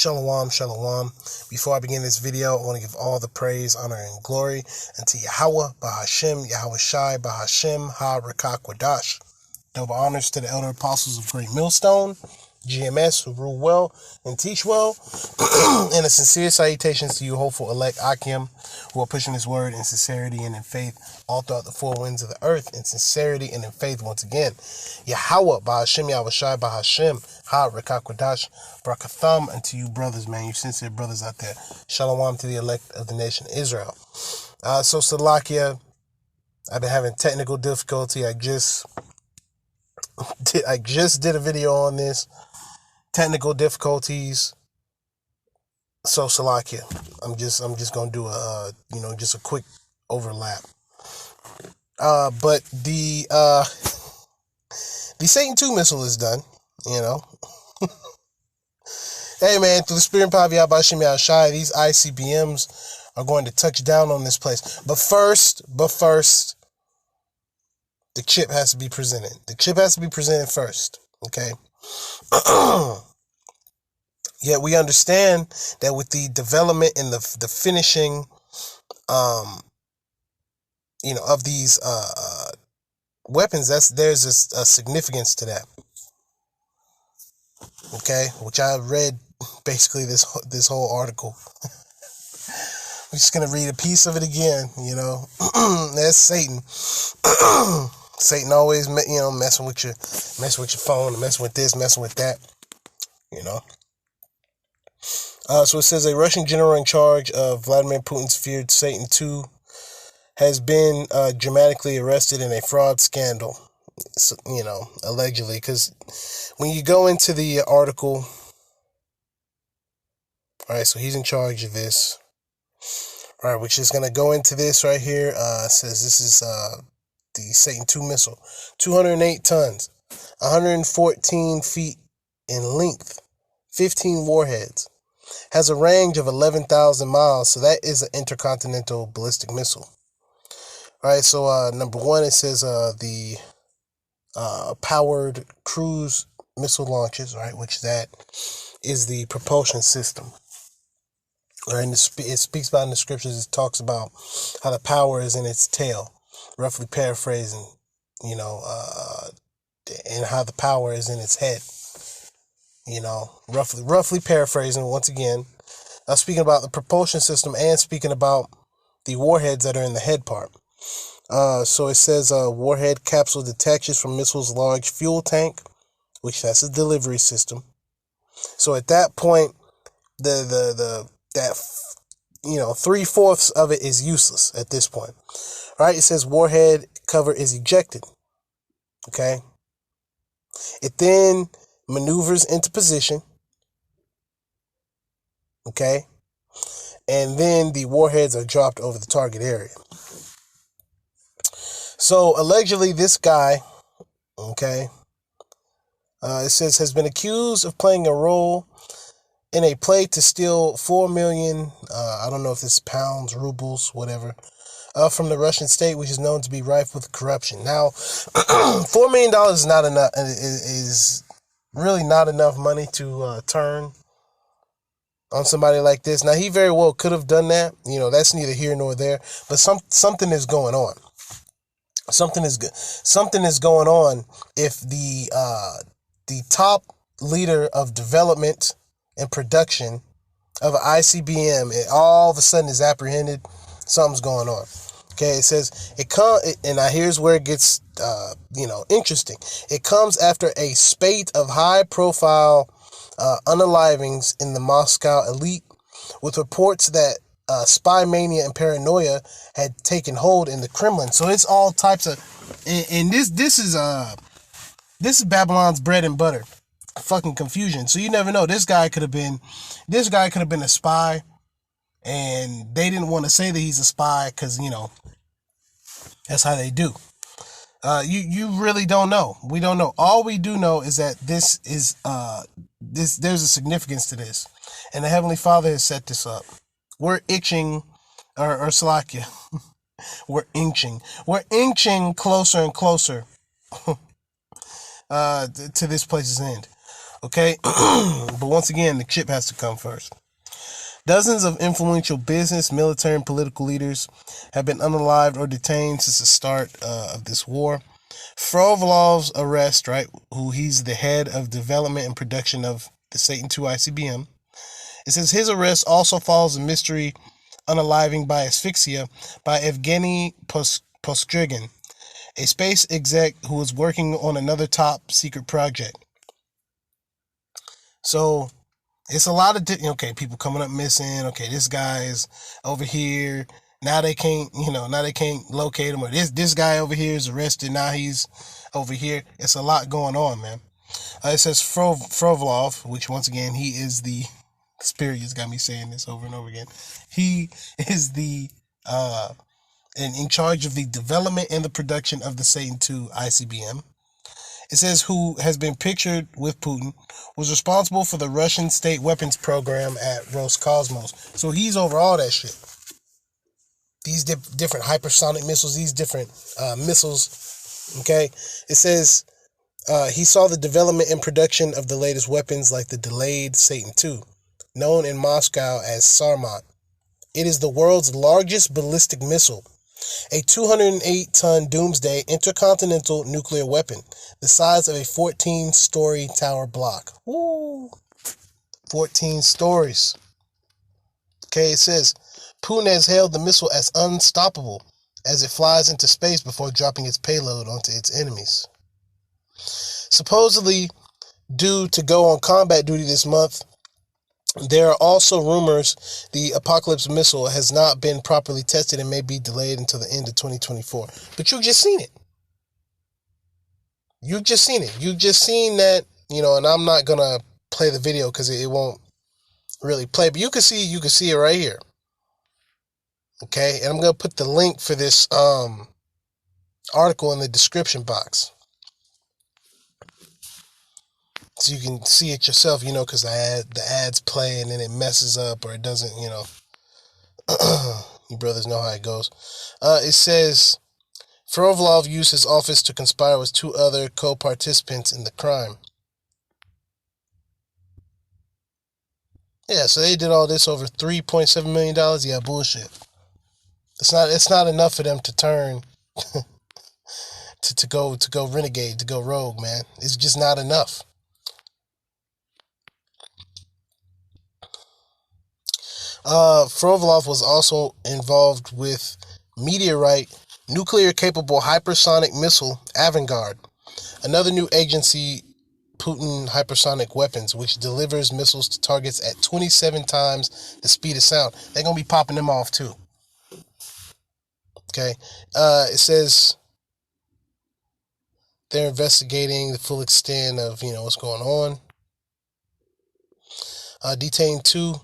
Shalom, shalom. Before I begin this video, I want to give all the praise, honor, and glory unto Yahweh, Bahashem, Yahweh Shai, Bahashem, Ha Rakak Wadash. Double honors to the elder apostles of Great Millstone, GMS, who rule well and teach well, and a sincere salutations to you, hopeful elect Akim, who are pushing this word in sincerity and in faith all throughout the four winds of the earth, in sincerity and in faith once again. Yahweh, Bahashem, Yahweh Shai, Bahashem, Ha Rakak Wadash, Brakatham unto you brothers, man, you sincere brothers out there. Shalom to the elect of the nation Israel. So Salakia, I've been having technical difficulty. I just did a video on this. Technical difficulties. So Salakia, I'm just gonna do just a quick overlap. But the Satan 2 missile is done, Hey man, through the spirit and power of Yahweh Shem Shai, these ICBMs are going to touch down on this place. But first, the chip has to be presented. The chip has to be presented first, okay? Yet we understand that with the development and the finishing, of these weapons, there's a significance to that, okay? Which I read basically this whole article. I'm just gonna read a piece of it again. That's Satan. Satan always, messing with your phone, messing with this, messing with that. So it says a Russian general in charge of Vladimir Putin's feared Satan II has been dramatically arrested in a fraud scandal. So, allegedly, because when you go into the article, all right, so he's in charge of this. All right, which is going to go into this right here. It says this is the Satan II missile, 208 tons, 114 feet in length, 15 warheads. Has a range of 11,000 miles, so that is an intercontinental ballistic missile. All right, so number one, it says the powered cruise missile launches, right, which that is the propulsion system. All right, and it speaks about in the scriptures, it talks about how the power is in its tail, roughly paraphrasing, and how the power is in its head. Roughly paraphrasing once again, speaking about the propulsion system and speaking about the warheads that are in the head part. So it says warhead capsule detaches from missile's large fuel tank, which that's a delivery system. So at that point, that 3/4 of it is useless at this point. All right, it says warhead cover is ejected. Okay. It then maneuvers into position, okay, and then the warheads are dropped over the target area. So allegedly this guy, okay, it says has been accused of playing a role in a play to steal 4 million, I don't know if it's pounds, rubles, whatever, from the Russian state, which is known to be rife with corruption. Now, $4 million is not enough, is really not enough money to turn on somebody like this. Now, he very well could have done that. That's neither here nor there. But something is going on. Something is going on if the top leader of development and production of an ICBM all of a sudden is apprehended. Something's going on. Okay, it says and now here's where it gets interesting. It comes after a spate of high-profile unalivings in the Moscow elite, with reports that spy mania and paranoia had taken hold in the Kremlin. So it's all types of, and this is Babylon's bread and butter, fucking confusion. So you never know. This guy could have been a spy. And they didn't want to say that he's a spy because, that's how they do. You really don't know. We don't know. All we do know is that this is, there's a significance to this. And the Heavenly Father has set this up. We're itching, or Salakia. We're inching closer and closer to this place's end. Okay, but once again, the chip has to come first. Dozens of influential business, military, and political leaders have been unalived or detained since the start of this war. Frovolov's arrest, right, who he's the head of development and production of the Satan II ICBM. It says his arrest also follows a mystery unaliving by asphyxia by Evgeny Postrygan, a space exec who was working on another top secret project. So it's a lot of people coming up missing. Okay, this guy is over here. Now they can't, now they can't locate him. Or this guy over here is arrested. Now he's over here. It's a lot going on, man. It says Frovolov, which once again, he is the spirit has got me saying this over and over again. He is the in charge of the development and the production of the Satan II ICBM. It says who has been pictured with Putin, was responsible for the Russian state weapons program at Roscosmos. So he's over all that shit. These different hypersonic missiles, these different missiles. Okay. It says he saw the development and production of the latest weapons like the delayed Satan II, known in Moscow as Sarmat. It is the world's largest ballistic missile, a 208-ton doomsday intercontinental nuclear weapon, the size of a 14-story tower block. Woo! 14 stories. Okay, it says, Putin has hailed the missile as unstoppable as it flies into space before dropping its payload onto its enemies. Supposedly due to go on combat duty this month, there are also rumors the Apocalypse missile has not been properly tested and may be delayed until the end of 2024. But you just seen it. You just seen it. You just seen that, and I'm not going to play the video because it won't really play. But you can see it right here. Okay? And I'm going to put the link for this article in the description box. So you can see it yourself, because the ads play and then it messes up or it doesn't, You brothers know how it goes. It says, Frovolov used his office to conspire with two other co-participants in the crime. Yeah, so they did all this over $3.7 million. Yeah, bullshit. It's not enough for them to turn to go renegade, to go rogue, man. It's just not enough. Frovolov was also involved with Meteorite nuclear-capable hypersonic missile Avangard, another new agency Putin hypersonic weapons, which delivers missiles to targets at 27 times the speed of sound. They're going to be popping them off, too. Okay. It says they're investigating the full extent of, what's going on. Detained two,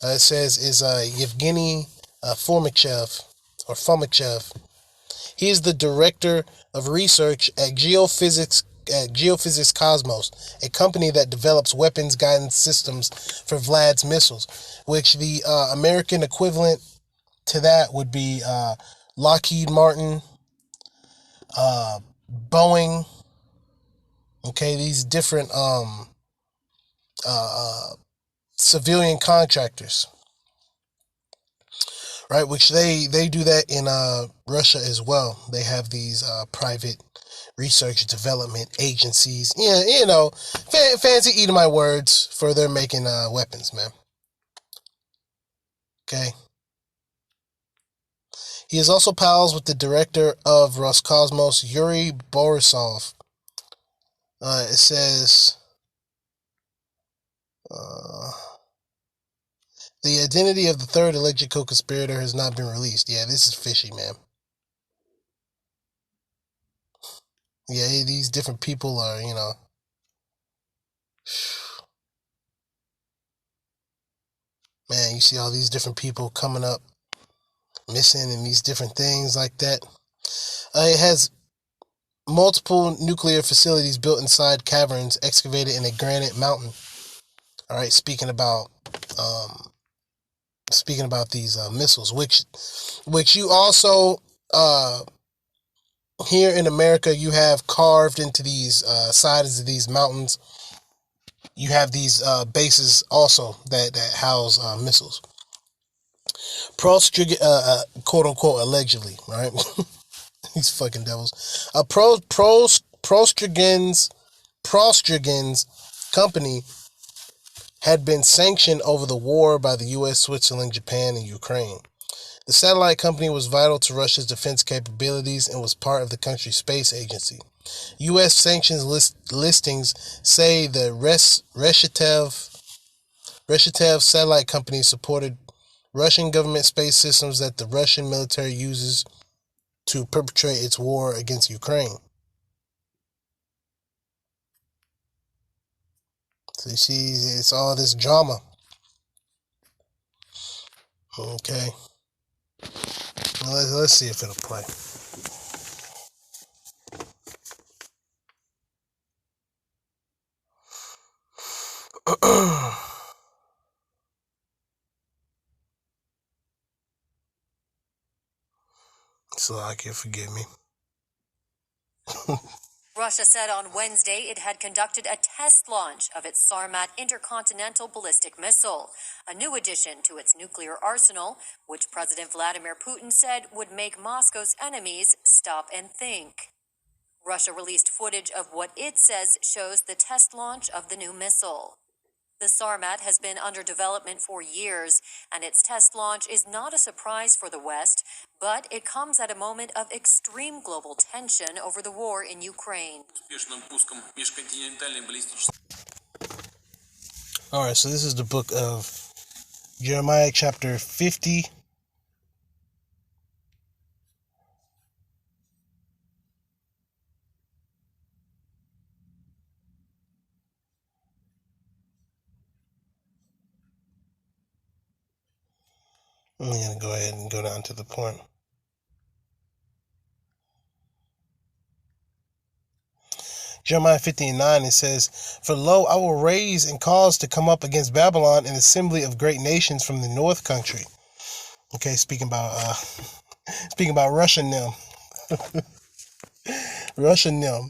it says, is Yevgeny Fomichev. He is the director of research at Geophysics Cosmos, a company that develops weapons guidance systems for Vlad's missiles, which the American equivalent to that would be Lockheed Martin, Boeing. Okay, these different civilian contractors, right? Which they do that in Russia as well. They have these private research development agencies. Yeah, fancy eating my words for their making weapons, man. Okay. He is also pals with the director of Roscosmos, Yuri Borisov. It says the identity of the third alleged co-conspirator has not been released. Yeah, this is fishy, man. Yeah, these different people are, man, you see all these different people coming up missing and these different things like that. It has multiple nuclear facilities built inside caverns excavated in a granite mountain. All right, speaking about these missiles, which you also here in America you have carved into these sides of these mountains. you have these bases also that house missiles. Quote unquote, allegedly, right? These fucking devils. Prostrogin's company had been sanctioned over the war by the U.S., Switzerland, Japan, and Ukraine. The satellite company was vital to Russia's defense capabilities and was part of the country's space agency. U.S. sanctions listings say the Reshetev satellite company supported Russian government space systems that the Russian military uses to perpetrate its war against Ukraine. So you see, it's all this drama. Okay. Well, let's see if it'll play. So I can forgive me. Russia said on Wednesday it had conducted a test launch of its Sarmat intercontinental ballistic missile, a new addition to its nuclear arsenal, which President Vladimir Putin said would make Moscow's enemies stop and think. Russia released footage of what it says shows the test launch of the new missile. The Sarmat has been under development for years, and its test launch is not a surprise for the West, but it comes at a moment of extreme global tension over the war in Ukraine. All right, so this is the book of Jeremiah chapter 50. I'm going to go ahead and go down to the point. Jeremiah 50:9, it says, "For lo, I will raise and cause to come up against Babylon an assembly of great nations from the north country." Okay, speaking about Russia now. Russia now.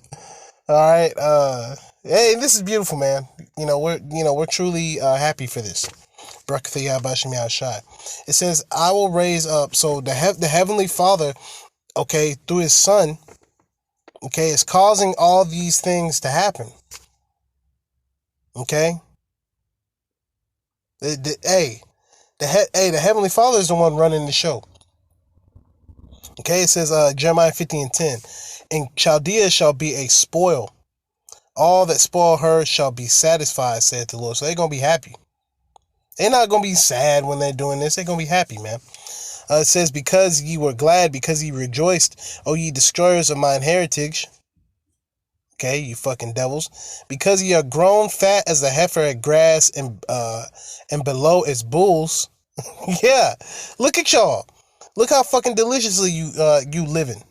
All right. Hey, this is beautiful, man. We're truly happy for this. It says, "I will raise up." So the heavenly Father, okay, through His Son, okay, is causing all these things to happen. Okay. The Heavenly Father is the one running the show. Okay, it says Jeremiah 50:10, "And Chaldea shall be a spoil. All that spoil her shall be satisfied, saith the Lord." So they're going to be happy. They're not going to be sad when they're doing this. They're going to be happy, man. It says, "Because ye were glad, because ye rejoiced, O ye destroyers of mine heritage." Okay, you fucking devils. "Because ye are grown fat as the heifer at grass and below its bulls." Yeah, look at y'all. Look how fucking deliciously you living.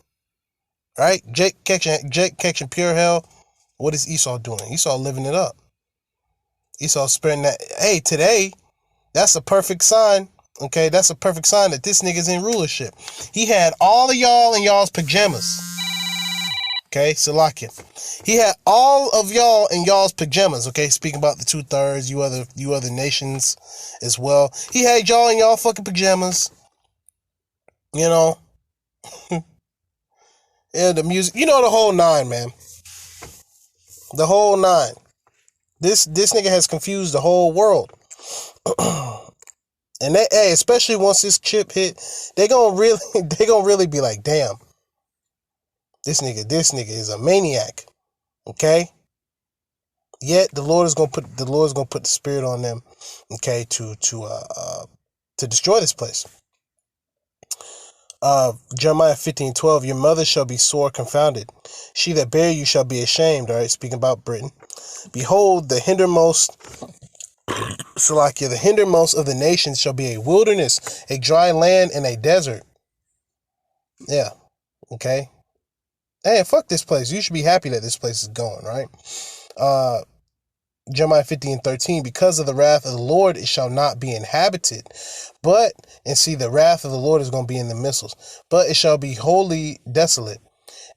Right? Jake catching pure hell. What is Esau doing? Esau living it up. Esau spreading that. Hey, today, that's a perfect sign. Okay, that's a perfect sign that this nigga's in rulership. He had all of y'all in y'all's pajamas. Okay, Salakia. He had all of y'all in y'all's pajamas. Okay, speaking about the 2/3, you other nations as well. He had y'all in y'all fucking pajamas. You know. Yeah, the music. You know, the whole nine, man. The whole nine. This nigga has confused the whole world. And especially once this chip hit, they gonna really be like, damn, this nigga is a maniac. Okay? Yet the Lord is gonna put the spirit on them, okay, to destroy this place. Jeremiah 15:12, "Your mother shall be sore confounded. She that bare you shall be ashamed." All right, speaking about Britain. "Behold, the hindermost of the nations shall be a wilderness, a dry land, and a desert." Yeah, okay. Hey, fuck this place. You should be happy that this place is going, right? Jeremiah 50:13, "Because of the wrath of the Lord, it shall not be inhabited. And see, the wrath of the Lord is going to be in the missiles. But it shall be wholly desolate.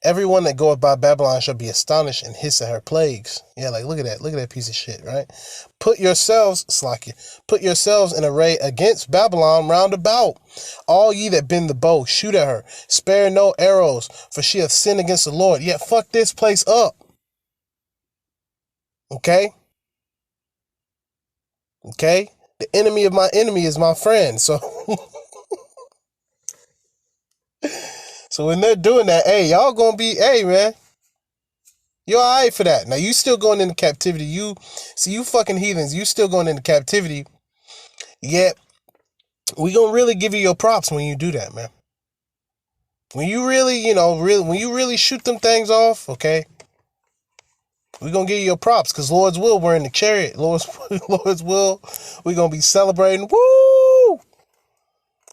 Everyone that goeth by Babylon shall be astonished and hiss at her plagues. Yeah, like look at that piece of shit, right? Put yourselves, Slakia, put yourselves in array against Babylon round about. All ye that bend the bow, shoot at her. Spare no arrows, for she hath sinned against the Lord. Yet fuck this place up. Okay? Okay? The enemy of my enemy is my friend. So so when they're doing that, hey, y'all gonna be, hey man, you're alright for that. Now you still going into captivity. You fucking heathens, you still going into captivity. Yet we gonna really give you your props when you do that, man. When you really, when you really shoot them things off, okay, we gonna give you your props, because Lord's will, we're in the chariot. Lord's will, we gonna be celebrating, woo!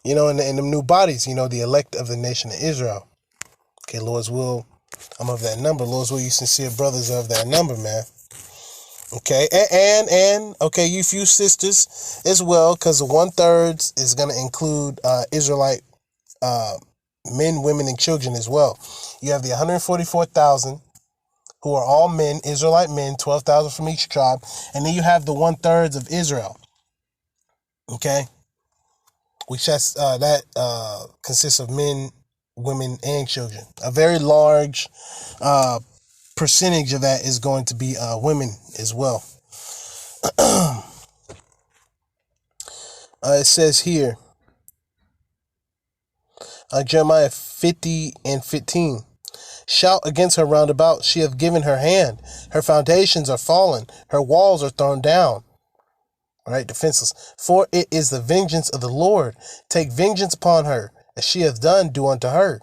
In them new bodies, the elect of the nation of Israel. Okay, Lord's will, I'm of that number. Lord's will, you sincere brothers are of that number, man. Okay, and okay, you few sisters as well, because the 1/3 is gonna include Israelite men, women, and children as well. You have the 144,000 who are all men, Israelite men, 12,000 from each tribe, and then you have the 1/3 of Israel. Okay, which consists of men, women, and children. A very large percentage of that is going to be women as well. It says here, Jeremiah 50:15. Shout against her round about. She hath given her hand. Her foundations are fallen. Her walls are thrown down. All right, defenseless. For it is the vengeance of the Lord. Take vengeance upon her. As she hath done, do unto her.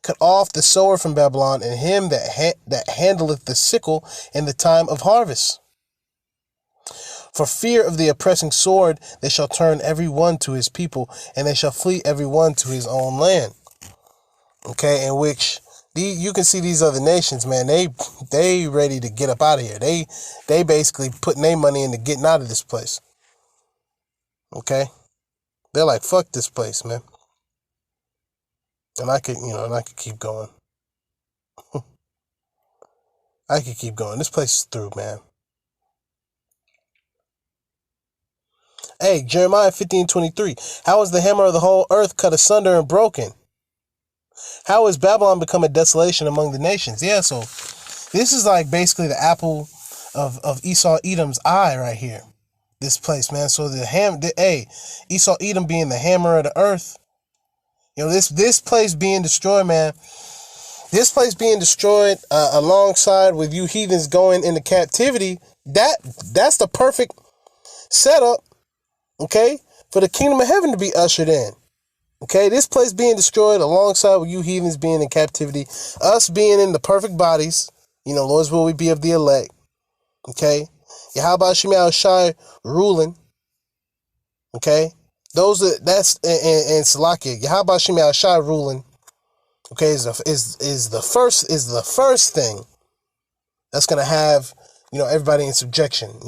Cut off the sower from Babylon, and him that handleth the sickle in the time of harvest. For fear of the oppressing sword, they shall turn every one to his people, and they shall flee every one to his own land. Okay, in which you can see these other nations, man, they ready to get up out of here. They basically putting their money into getting out of this place. Okay? They're like, fuck this place, man. And I could keep going. I could keep going. This place is through, man. Hey, Jeremiah 15:23. How is the hammer of the whole earth cut asunder and broken? How is Babylon become a desolation among the nations? Yeah, so this is like basically the apple of Esau Edom's eye right here. This place, man. So Esau Edom being the hammer of the earth. This place being destroyed, man. This place being destroyed alongside with you heathens going into captivity. That's the perfect setup, okay, for the kingdom of heaven to be ushered in. Okay, this place being destroyed alongside with you heathens being in captivity, us being in the perfect bodies, Lord's will we be of the elect. Okay, Yahweh Shemel Shai ruling. Okay, that's Salakia. Yahweh Shemel Shai ruling. Okay, is the first thing that's gonna have everybody in subjection.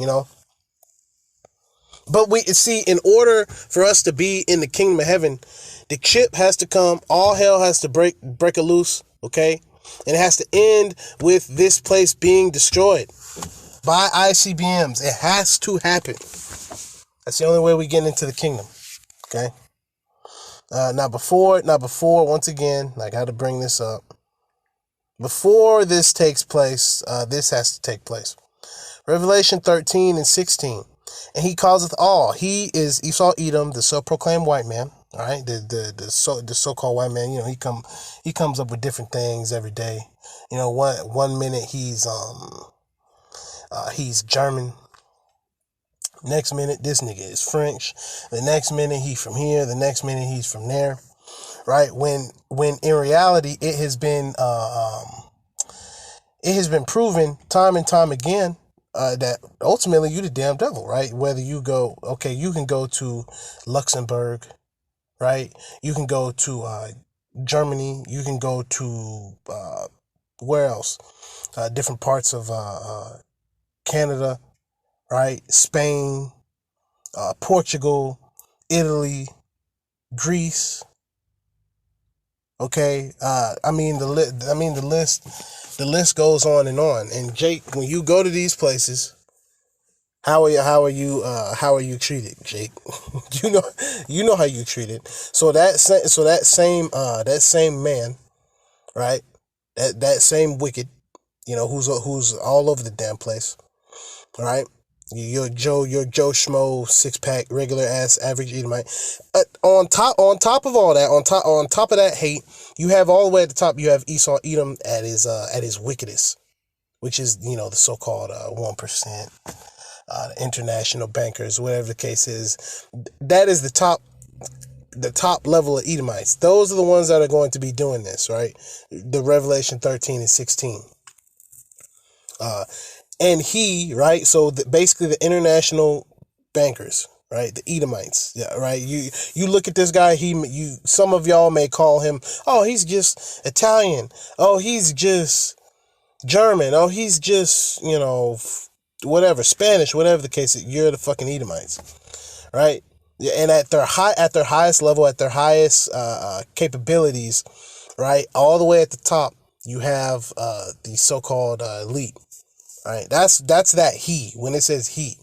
But we see, in order for us to be in the kingdom of heaven, the chip has to come. All hell has to break a loose. Okay, and it has to end with this place being destroyed by ICBMs. It has to happen. That's the only way we get into the kingdom. Okay. Now before, once again, I got to bring this up. Before this takes place, this has to take place. Revelation 13:16. And he causeth all. He is Esau Edom, the self-proclaimed white man. All right, the so-called white man. He comes up with different things every day. One minute he's German. Next minute this nigga is French. The next minute he's from here. The next minute he's from there. Right? When in reality it has been proven time and time again that ultimately you the damn devil, right? Whether you go, okay, you can go to Luxembourg, right? You can go to Germany. You can go to where else? Different parts of Canada, right? Spain, Portugal, Italy, Greece. Okay, I mean the list goes on and on. And Jake, when you go to these places, how are you treated, Jake? you know you know how you treated. That same man, right? That same wicked, who's all over the damn place, right? Your Joe Schmo 6 pack regular ass average Edomite. On top of all that, on top of that hate, you have all the way at the top. You have Esau Edom at his wickedest, which is the so-called 1%, international bankers, whatever the case is. That is the top level of Edomites. Those are the ones that are going to be doing this, right? The Revelation 13 and 16. And right? So basically the international bankers, right? The Edomites, yeah, right? You look at this guy, some of y'all may call him, oh, he's just Italian. Oh, he's just German. Oh, he's just, whatever, Spanish, whatever the case is. You're the fucking Edomites, right? And at their highest level, at their highest capabilities, right? All the way at the top, you have the so-called elite. Right, that's that he. When it says he,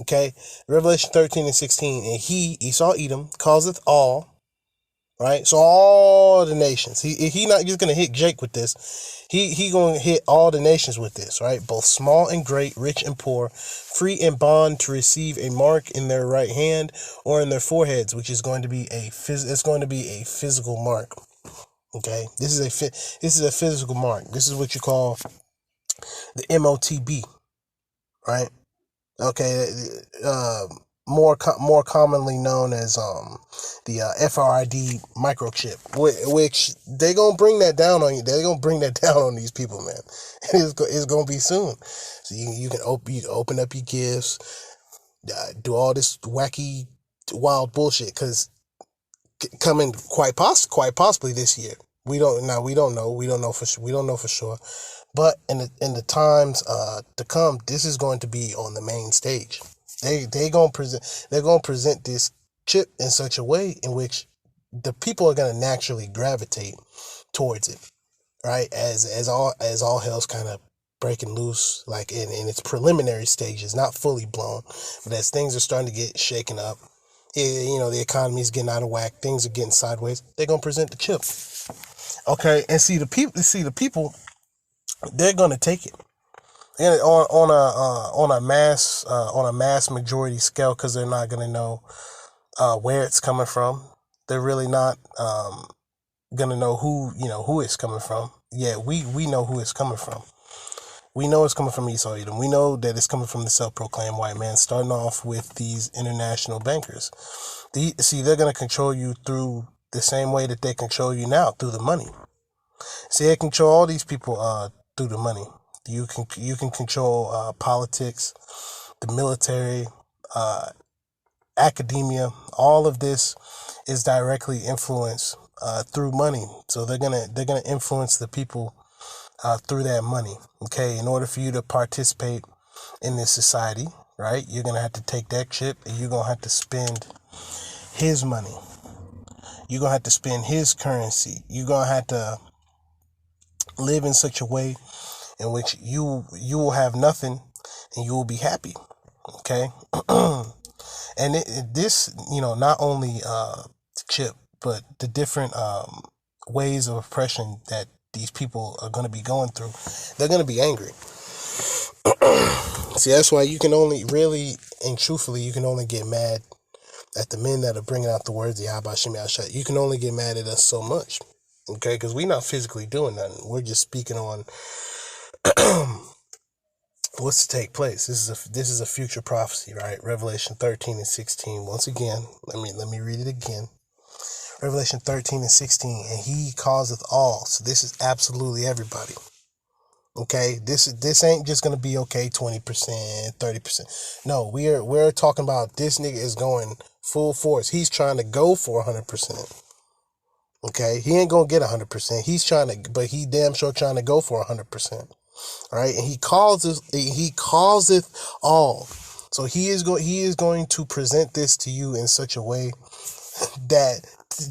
okay, Revelation 13 and 16, and he, Esau Edom, causeth all, right? So all the nations. He not just gonna hit Jake with this. He gonna hit all the nations with this, right? Both small and great, rich and poor, free and bond, to receive a mark in their right hand or in their foreheads, which is going to be a physical mark. Okay, this is a physical mark. This is what you call the MOTB. Right? Okay, more commonly known as the FRID microchip, which they gonna bring that down on you. They're gonna bring that down on these people, man. It's gonna be soon. So you can open up your gifts, do all this wacky, wild bullshit, because coming quite possibly this year. We don't know. We don't know for sure. But in the times to come, this is going to be on the main stage. They're gonna present this chip in such a way in which the people are gonna naturally gravitate towards it, right? As all hell's kind of breaking loose, like in its preliminary stages, not fully blown, but as things are starting to get shaken up, the economy is getting out of whack, things are getting sideways. They're gonna present the chip, okay? And see the people, they're gonna take it. And on a mass majority scale, because they're not gonna know where it's coming from. They're really not gonna know who it's coming from. Yeah, we know who it's coming from. We know it's coming from Esau Edom. We know that it's coming from the self-proclaimed white man, starting off with these international bankers. They're gonna control you through the same way that they control you now, through the money. See, they control all these people through the money. You can control politics, the military, academia. All of this is directly influenced through money. So they're gonna influence the people through that money. Okay, in order for you to participate in this society, right? You're gonna have to take that chip, and you're gonna have to spend his money. You're gonna have to spend his currency. You're gonna have to live in such a way in which you will have nothing and you will be happy. Okay. And this, not only the chip, but the different ways of oppression that these people are going to be going through, they're going to be angry. See, that's why you can only really and truthfully, you can only get mad at the men that are bringing out the words, the Yahba Shem Yahshua. You can only get mad at us so much. Okay, because we're not physically doing nothing. We're just speaking on what's to take place. This is a future prophecy, right? Revelation 13 and 16. Once again, let me read it again. Revelation 13 and 16, and he causeth all. So this is absolutely everybody. Okay, this ain't just gonna be 20%, 30%. No, we're talking about this nigga is going full force. He's trying to go for 100%. Okay, he ain't gonna get 100%. But he damn sure trying to go for 100%. Right, and he causes all. So he is going to present this to you in such a way that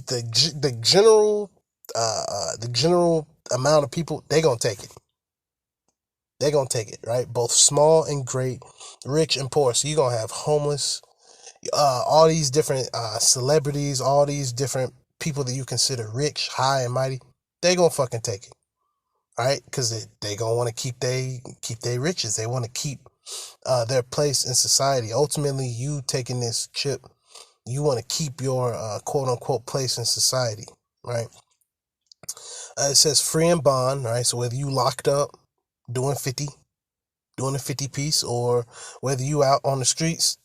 the general the general amount of people, they gonna take it. They're gonna take it, right? Both small and great, rich and poor. So you're gonna have homeless, all these different celebrities, all these different people that you consider rich, high and mighty. They gonna fucking take it, right? Because they gonna want to keep they riches. They want to keep their place in society. Ultimately, you taking this chip, you want to keep your quote unquote place in society, right? It says free and bond, right? So whether you locked up doing 50, doing a 50 piece, or whether you out on the streets,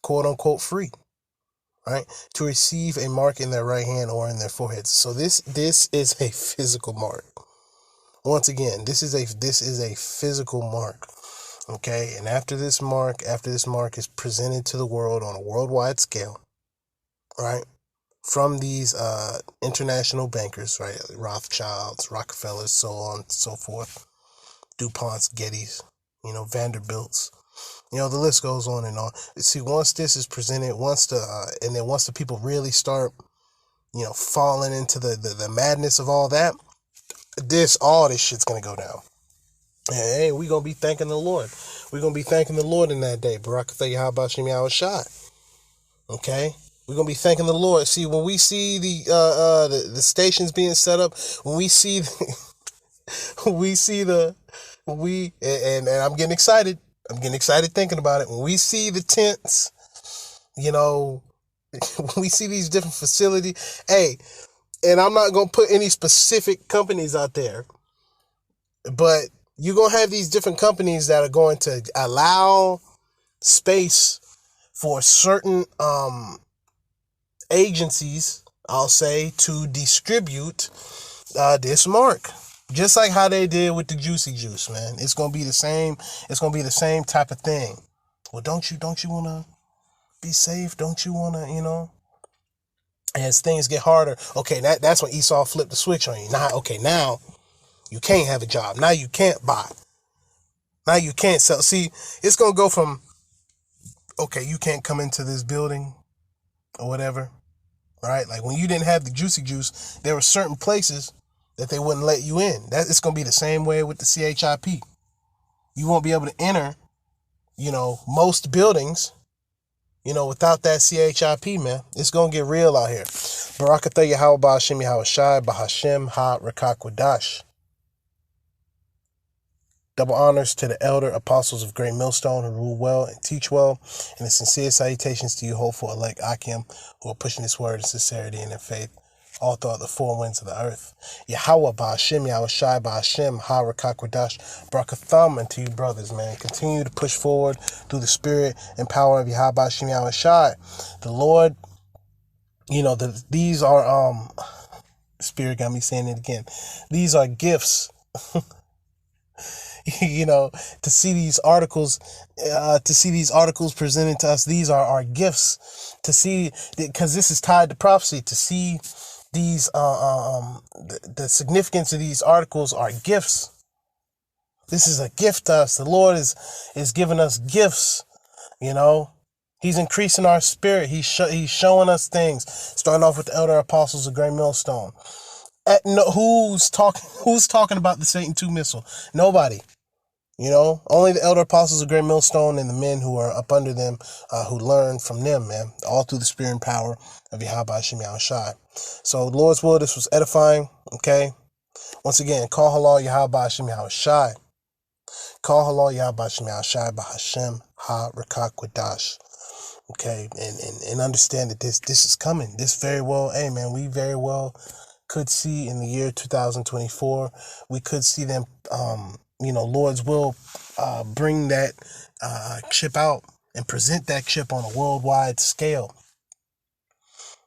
quote unquote free, right? To receive a mark in their right hand or in their foreheads. So this is a physical mark. Once again, this is a physical mark. Okay, and after this mark is presented to the world on a worldwide scale, right? From these international bankers, right? Rothschilds, Rockefellers, so on and so forth, DuPonts, Gettys, Vanderbilts. The list goes on and on. See, once this is presented, once the people really start, falling into the madness of all that, all this shit's gonna go down. And hey, we gonna be thanking the Lord. We're gonna be thanking the Lord in that day. Barakatha Yahabashim Yahushai. Okay? We're gonna be thanking the Lord. See, when we see the stations being set up, when we see and I'm getting excited. I'm getting excited thinking about it. When we see the tents, when we see these different facilities, hey, and I'm not going to put any specific companies out there, but you're going to have these different companies that are going to allow space for certain agencies, I'll say, to distribute this mark. Just like how they did with the Juicy Juice, man. It's gonna be the same. It's gonna be the same type of thing. Well, don't you wanna be safe? Don't you wanna, as things get harder, okay, that's when Esau flipped the switch on you. Now you can't have a job. Now you can't buy. Now you can't sell. See, it's gonna go from, okay, you can't come into this building or whatever. Right? Like when you didn't have the Juicy Juice, there were certain places that they wouldn't let you in. It's going to be the same way with the CHIP. You won't be able to enter, most buildings, without that CHIP, man. It's going to get real out here. Barakatha Yahweh Ba'ashem Yahweh Shai Bahashem Ha Rakakwadash. Double honors to the elder apostles of Great Millstone who rule well and teach well, and the sincere salutations to you, hopeful elect Akim, who are pushing this word in sincerity and in faith all throughout the four winds of the earth. Yahweh Ba'ashem Yahweh Shai Ba'ashem Ha Rakakwadash. Brakatham unto you brothers, man. Continue to push forward through the spirit and power of Yahweh Ba'ashem Yahweh Shai. The Lord, these are Spirit got me saying it again. These are gifts. To see these articles presented to us. These are our gifts to see, because this is tied to prophecy. To see these, the significance of these articles are gifts. This is a gift to us. The Lord is giving us gifts. He's increasing our spirit. He's showing us things. Starting off with the elder apostles of Great Millstone. Who's talking about the Satan II missile? Nobody. Only the elder apostles of Great Millstone and the men who are up under them, who learn from them, man, all through the spirit and power of Yahweh Shem Shai. So, Lord's will, this was edifying, okay? Once again, call halal Yahweh Shem Shai. Call halal Yahweh Shem Shai Bahashem Ha Rakakwadash. Okay, and understand that this is coming. This very well, hey man, we very well could see in the year 2024, we could see them, Lord's will, bring that chip out and present that chip on a worldwide scale.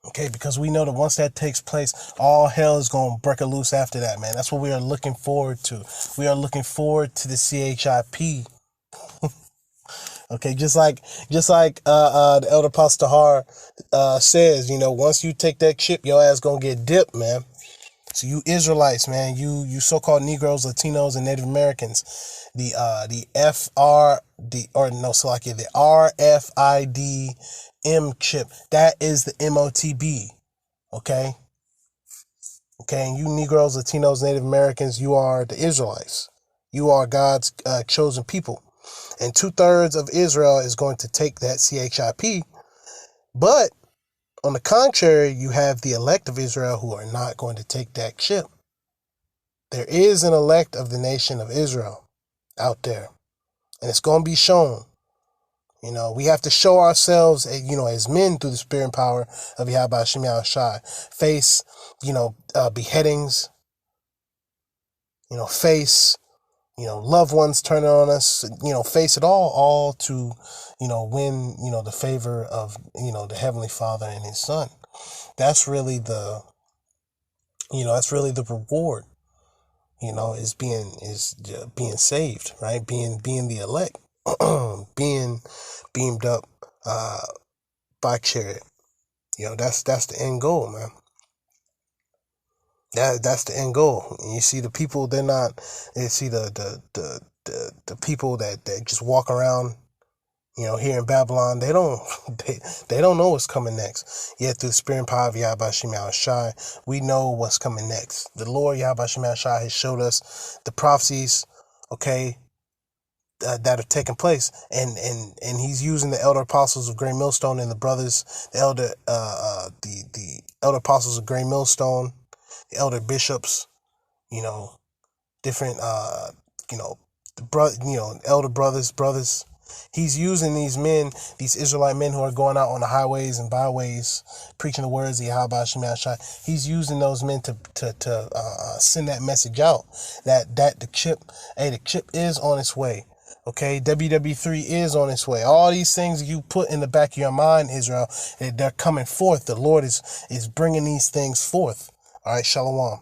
Okay, because we know that once that takes place, all hell is going to break loose after that, man. That's what we are looking forward to. We are looking forward to the CHIP. Okay, just like the elder Pastor Har says, once you take that chip, your ass gonna get dipped, man. So you Israelites, man, you so-called Negroes, Latinos, and Native Americans, the RFID chip, that is the MOTB. Okay, Okay, and you Negroes, Latinos, Native Americans, you are the Israelites. You are God's chosen people. And 2/3 of Israel is going to take that CHIP. But on the contrary, you have the elect of Israel who are not going to take that chip. There is an elect of the nation of Israel out there. And it's going to be shown. We have to show ourselves, as men through the spirit and power of Yahweh Shem Shai. Face, beheadings, face, loved ones turning on us, face it all to, win, the favor of, the Heavenly Father and His Son. That's really the reward, is being saved, right? Being the elect, being beamed up, by chariot. That's the end goal, man. That's the end goal. And you see the people, they're not. You see the people that just walk around, here in Babylon. They don't they don't know what's coming next. Yet through the spirit and power of Yahweh Shem Shai, we know what's coming next. The Lord Yahweh Shem Shai has showed us the prophecies, okay, that have taken place, and He's using the elder apostles of Great Millstone and the brothers, the elder apostles of Great Millstone, the elder bishops, different elder brothers. He's using these men, these Israelite men who are going out on the highways and byways preaching the words of Yahweh Shem Shai. He's using those men to send that message out that the chip is on its way. Okay, WW3 is on its way. All these things you put in the back of your mind, Israel, they're coming forth. The Lord is bringing these things forth. All right, Shalom.